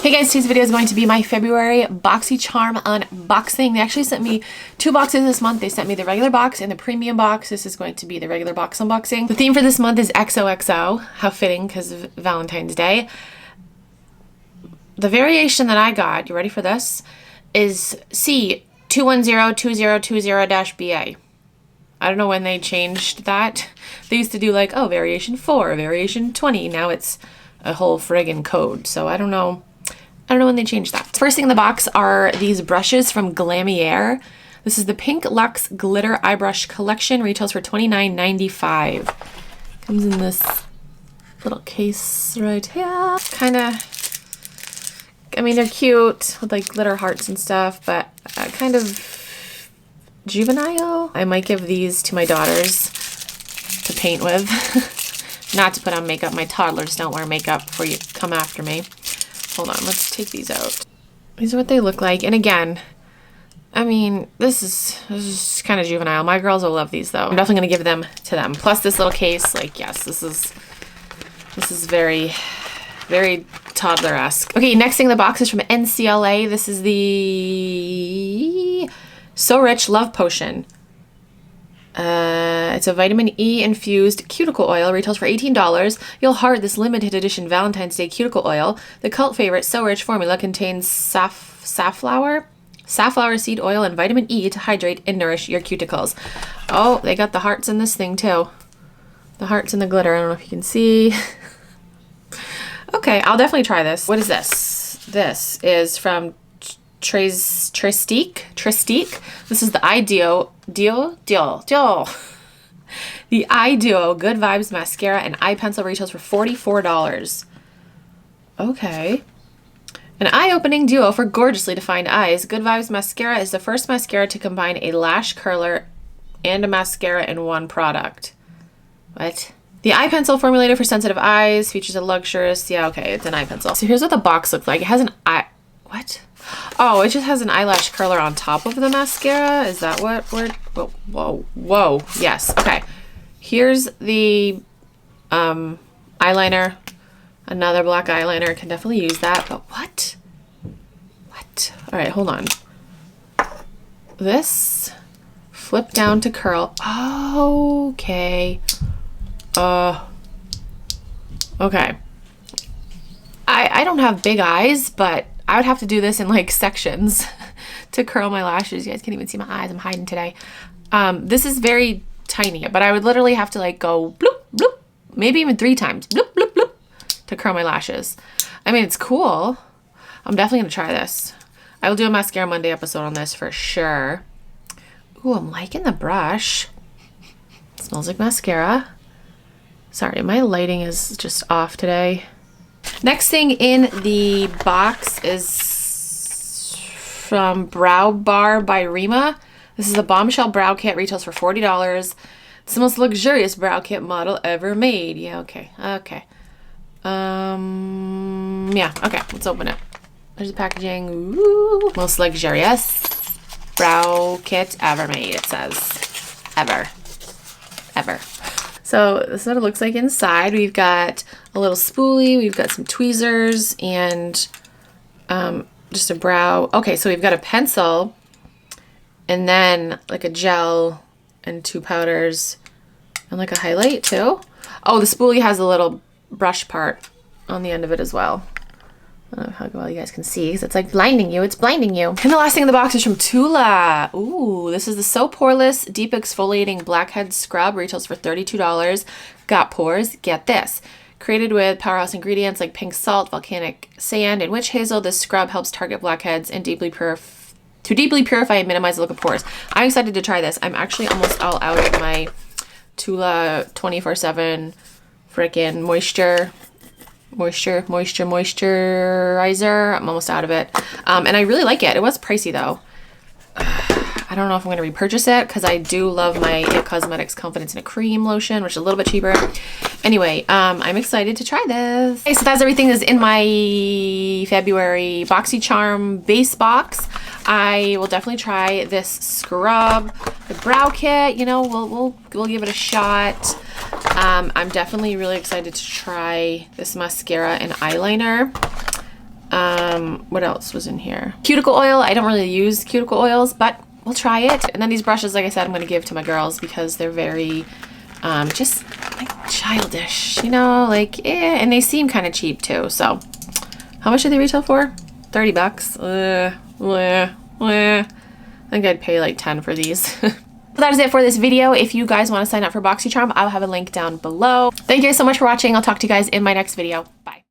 Hey guys, today's video is going to be my February Boxycharm unboxing. They actually sent me 2 boxes this month. They sent me the regular box and the premium box. This is going to be the regular box unboxing. The theme for this month is XOXO. How fitting, because of Valentine's Day. The variation that I got, you ready for this, is C2102020-BA. I don't know when they changed that. They used to do like, oh, variation 4, variation 20. Now it's a whole friggin' code. So I don't know when they changed that. First thing in the box are these brushes from Glamiere. This is the Pink Luxe Glitter Eye Brush Collection. Retails for $29.95. Comes in this little case right here. I mean, they're cute with like glitter hearts and stuff, but kind of juvenile. I might give these to my daughters to paint with. Not to put on makeup. My toddlers don't wear makeup before you come after me. Hold on, let's take these out. These are what they look like. And again, I mean, this is kind of juvenile. My girls will love these though. I'm definitely gonna give them to them. Plus this little case, like, yes, this is very, very toddler-esque. Okay, next thing in the box is from NCLA. This is the So Rich Love Potion. It's a vitamin E infused cuticle oil. Retails for $18. You'll heart this limited edition Valentine's Day cuticle oil. The cult favorite So Rich formula contains safflower seed oil and vitamin E to hydrate and nourish your cuticles. Oh, they got the hearts in this thing too. The hearts and the glitter. I don't know if you can see. Okay, I'll definitely try this. What is this? This is from Tristique. This is the Eye Duo. The Eye Duo Good Vibes Mascara and Eye Pencil. Retails for $44. Okay. An eye-opening duo for gorgeously defined eyes. Good Vibes Mascara is the first mascara to combine a lash curler and a mascara in one product. What? The eye pencil formulated for sensitive eyes features a luxurious, yeah, okay, it's an eye pencil. So here's what the box looks like. It has an eye, what? Oh, it just has an eyelash curler on top of the mascara. Is that what we're, whoa, yes, okay. Here's the eyeliner. Another black eyeliner, can definitely use that, but what? All right, hold on. This, flip down to curl, okay. Okay. I don't have big eyes, but I would have to do this in like sections to curl my lashes. You guys can't even see my eyes. I'm hiding today. This is very tiny, but I would literally have to like go bloop, bloop, maybe even 3 times, bloop, bloop, bloop, to curl my lashes. I mean, it's cool. I'm definitely gonna try this. I will do a Mascara Monday episode on this for sure. Ooh, I'm liking the brush. It smells like mascara. Sorry, my lighting is just off today. Next thing in the box is from Brow Bar by Rima. This is a bombshell brow kit. Retails for $40. It's the most luxurious brow kit model ever made. Yeah, okay. Yeah, okay, let's open it. There's the packaging. Ooh. Most luxurious brow kit ever made, it says. Ever. So this is what it looks like inside. We've got a little spoolie, we've got some tweezers, and just a brow. Okay, so we've got a pencil, and then like a gel, and 2 powders, and like a highlight too. Oh, the spoolie has a little brush part on the end of it as well. I don't know how well you guys can see because it's like blinding you. It's blinding you. And the last thing in the box is from Tula. Ooh, this is the So Poreless Deep Exfoliating Blackhead Scrub. Retails for $32. Got pores? Get this. Created with powerhouse ingredients like pink salt, volcanic sand, and witch hazel, this scrub helps target blackheads and deeply purify and minimize the look of pores. I'm excited to try this. I'm actually almost all out of my Tula 24/7 freaking moisturizer. I'm almost out of it. And I really like it. It was pricey though. I don't know if I'm going to repurchase it because I do love my IT Cosmetics Confidence in a Cream lotion, which is a little bit cheaper. Anyway, I'm excited to try this. Okay, so that's everything that's in my February Boxycharm base box. I will definitely try this scrub, the brow kit. You know, we'll give it a shot. I'm definitely really excited to try this mascara and eyeliner. What else was in here? Cuticle oil. I don't really use cuticle oils, but we'll try it. And then these brushes, like I said, I'm going to give to my girls because they're very, just like childish, you know, like, and they seem kind of cheap too. So how much do they retail for? 30 bucks. I think I'd pay like 10 for these. So that is it for this video. If you guys want to sign up for Boxycharm, I'll have a link down below. Thank you guys so much for watching. I'll talk to you guys in my next video. Bye.